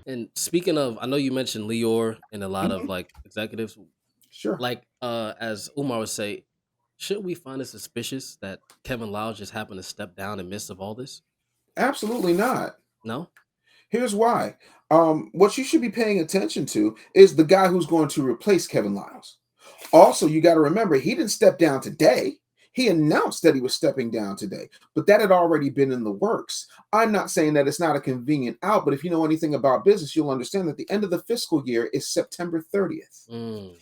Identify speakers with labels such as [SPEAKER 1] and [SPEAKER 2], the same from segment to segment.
[SPEAKER 1] And speaking of, I know you mentioned Lior and a lot of
[SPEAKER 2] Mhm.
[SPEAKER 1] like executives.
[SPEAKER 2] Sure.
[SPEAKER 1] Like as Umar would say, should we find it suspicious that Kevin Liles just happened to step down in the midst of all this?
[SPEAKER 2] Absolutely not.
[SPEAKER 1] No?
[SPEAKER 2] Here's why. What you should be paying attention to is the guy who's going to replace Kevin Liles. Also, you got to remember, he didn't step down today. He announced that he was stepping down today, but that had already been in the works. I'm not saying that it's not a convenient out, but if you know anything about business, you'll understand that the end of the fiscal year is September 30th,
[SPEAKER 1] Mm.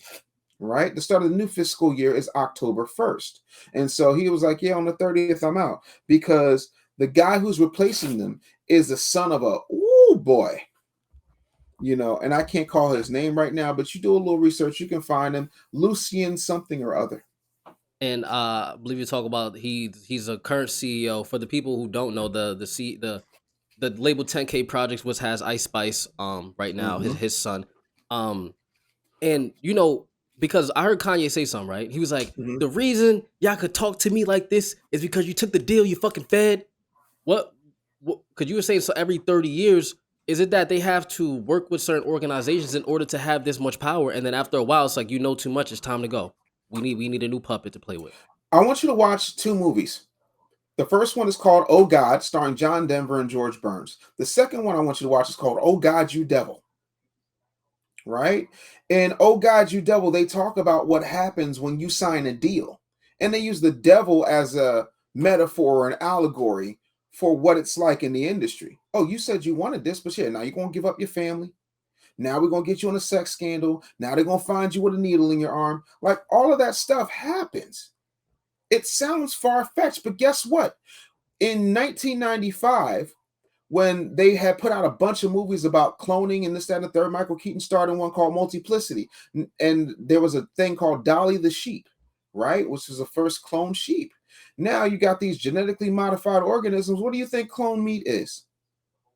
[SPEAKER 2] right? The start of the new fiscal year is October 1st. And so he was like, yeah, on the 30th, I'm out because the guy who's replacing them is the son of a, ooh, boy, and I can't call his name right now, but you do a little research, you can find him, Lucian something or other.
[SPEAKER 1] And I believe you talk about he's a current CEO. For the people who don't know, the label 10K Projects, which has Ice Spice right now, his
[SPEAKER 2] Hmm.
[SPEAKER 1] his son. Um and because I heard Kanye say something, right? He was like,
[SPEAKER 2] Hmm.
[SPEAKER 1] the reason y'all could talk to me like this is because you took the deal you fucking fed. What could you were saying, so every 30 years, is it that they have to work with certain organizations in order to have this much power? And then after a while, it's like, too much, it's time to go. We need a new puppet to play with.
[SPEAKER 2] I want you to watch two movies. The first one is called Oh God, starring John Denver and George Burns. The second one I want you to watch is called Oh God, You Devil, right? And Oh God, You Devil, they talk about what happens when you sign a deal. And they use the devil as a metaphor or an allegory for what it's like in the industry. Oh, you said you wanted this, but yeah, now you're going to give up your family. Now we're going to get you on a sex scandal. Now they're going to find you with a needle in your arm. Like all of that stuff happens. It sounds far fetched, but guess what? In 1995, when they had put out a bunch of movies about cloning and this, that, and the third, Michael Keaton starred in one called Multiplicity. And there was a thing called Dolly the Sheep, right? Which was the first cloned sheep. Now you got these genetically modified organisms. What do you think clone meat is?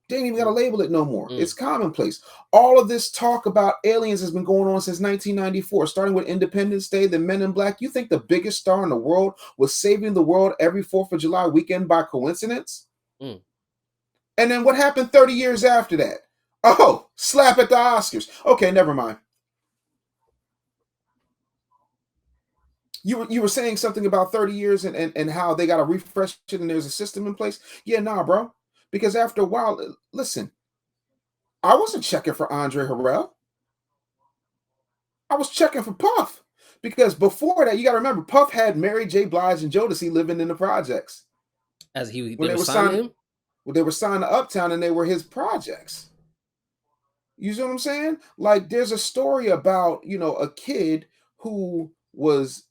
[SPEAKER 2] They ain't even got to label it no more.
[SPEAKER 1] Mm.
[SPEAKER 2] It's commonplace. All of this talk about aliens has been going on since 1994, starting with Independence Day, the Men in Black. You think the biggest star in the world was saving the world every 4th of July weekend by coincidence?
[SPEAKER 1] Mm.
[SPEAKER 2] And then what happened 30 years after that? Oh, slap at the Oscars. Okay, never mind. You were saying something about 30 years and how they got to refresh it and there's a system in place. Yeah, nah, bro. Because after a while, listen, I wasn't checking for Andre Harrell. I was checking for Puff because before that, you got to remember, Puff had Mary J. Blige and Jodeci living in the projects
[SPEAKER 1] As
[SPEAKER 2] when
[SPEAKER 1] they were signing him.
[SPEAKER 2] they were signed to Uptown and they were his projects. You see what I'm saying? Like, there's a story about a kid who was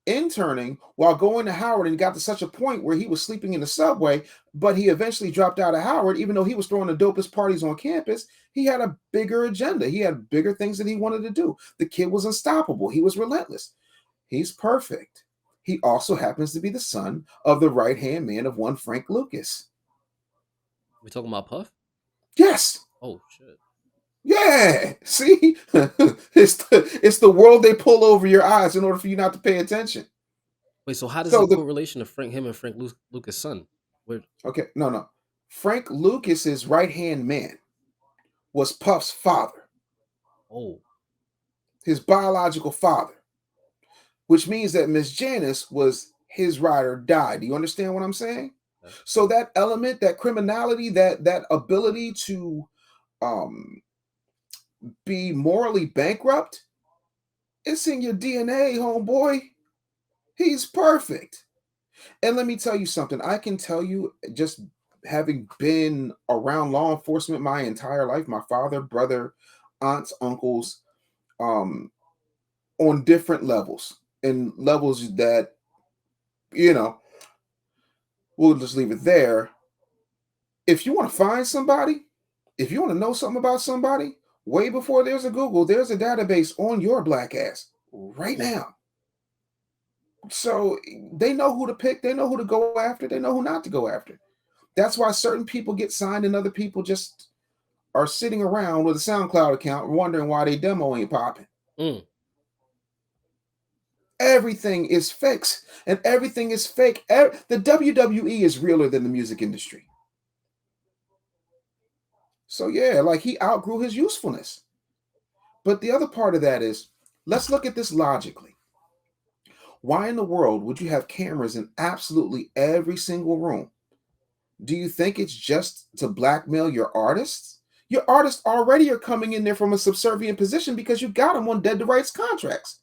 [SPEAKER 2] interning while going to Howard and got to such a point where he was sleeping in the subway, but he eventually dropped out of Howard, even though he was throwing the dopest parties on campus. He had a bigger agenda. He had bigger things that he wanted to do. The kid was unstoppable. He was relentless. He's perfect. He also happens to be the son of the right hand man of one Frank Lucas.
[SPEAKER 1] We talking about Puff?
[SPEAKER 2] Yes.
[SPEAKER 1] Oh shit.
[SPEAKER 2] Yeah, see, it's the world they pull over your eyes in order for you not to pay attention.
[SPEAKER 1] Wait, so how does
[SPEAKER 2] So
[SPEAKER 1] it
[SPEAKER 2] the
[SPEAKER 1] correlation to Frank Lucas' son? Where?
[SPEAKER 2] okay, no, Frank Lucas's right hand man was Puff's father,
[SPEAKER 1] Oh.
[SPEAKER 2] his biological father, which means that Miss Janice was his ride or die. Do you understand what I'm saying?
[SPEAKER 1] Okay.
[SPEAKER 2] So that element, that criminality, that ability to um, be morally bankrupt, it's in your DNA, homeboy. He's perfect. And let me tell you something. I can tell you, just having been around law enforcement my entire life, my father, brother, aunts, uncles, um, on different levels, and levels that, you know, we'll just leave it there. If you want to find somebody, if you want to know something about somebody, way before there's a Google, there's a database on your black ass right
[SPEAKER 1] Mm.
[SPEAKER 2] now. So they know who to pick, they know who to go after, they know who not to go after. That's why certain people get signed and other people just are sitting around with a SoundCloud account wondering why they demo ain't popping.
[SPEAKER 1] Mm.
[SPEAKER 2] Everything is fixed and everything is fake. The WWE is realer than the music industry. So yeah, like he outgrew his usefulness. But the other part of that is, let's look at this logically. Why in the world would you have cameras in absolutely every single room? Do you think it's just to blackmail your artists? Your artists already are coming in there from a subservient position because you got them on dead to rights contracts.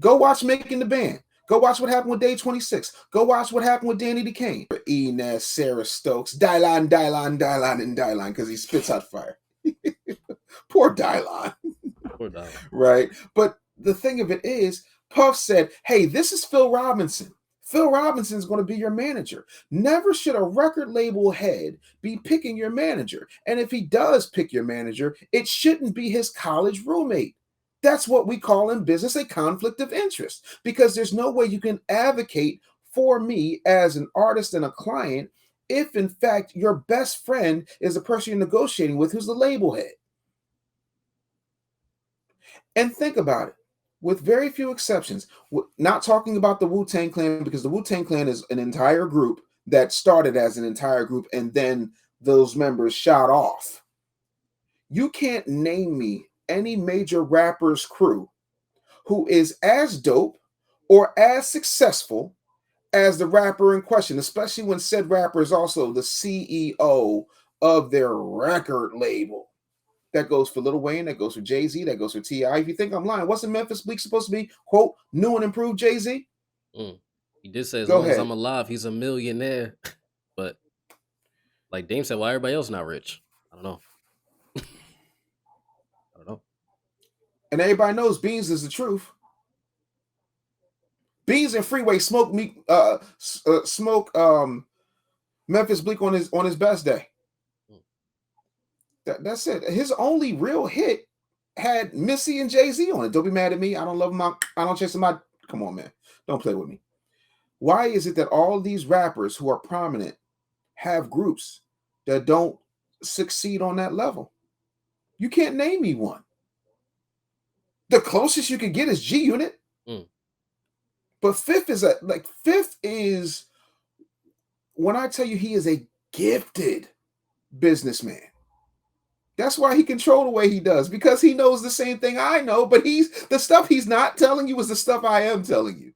[SPEAKER 2] Go watch Making the Band. Go watch what happened with Day 26. Go watch what happened with Danny DeCane. Inez, Sarah Stokes, Dylan, and Dylan, because he spits out fire. Poor Dylan.
[SPEAKER 1] Poor Dollar.
[SPEAKER 2] Right? But the thing of it is, Puff said, hey, this is Phil Robinson. Phil Robinson is going to be your manager. Never should a record label head be picking your manager. And if he does pick your manager, it shouldn't be his college roommate. That's what we call in business a conflict of interest, because there's no way you can advocate for me as an artist and a client if, in fact, your best friend is the person you're negotiating with who's the label head. And think about it, with very few exceptions, not talking about the Wu-Tang Clan, because the Wu-Tang Clan is an entire group that started as an entire group and then those members shot off. You can't name me any major rapper's crew who is as dope or as successful as the rapper in question, especially when said rapper is also the CEO of their record label. That goes for Lil Wayne, that goes for Jay-Z, that goes for T.I. If you think I'm lying, wasn't Memphis Bleek supposed to be, quote, new and improved Jay-Z?
[SPEAKER 1] He did say as
[SPEAKER 2] Go
[SPEAKER 1] long as
[SPEAKER 2] ahead.
[SPEAKER 1] I'm alive, he's a millionaire. But like Dame said, why everybody else not rich? I don't know. I don't know.
[SPEAKER 2] And everybody knows Beans is the truth. Beans and Freeway smoke Memphis Bleek on his best day. That's it. His only real hit had Missy and Jay-Z on it. Don't be mad at me. I don't love him. I don't chase him out. Come on, man. Don't play with me. Why is it that all these rappers who are prominent have groups that don't succeed on that level? You can't name me one. The closest you could get is G Unit. But Fifth is when I tell you he is a gifted businessman. That's why he controls the way he does, because he knows the same thing I know, but the stuff he's not telling you is the stuff I am telling you.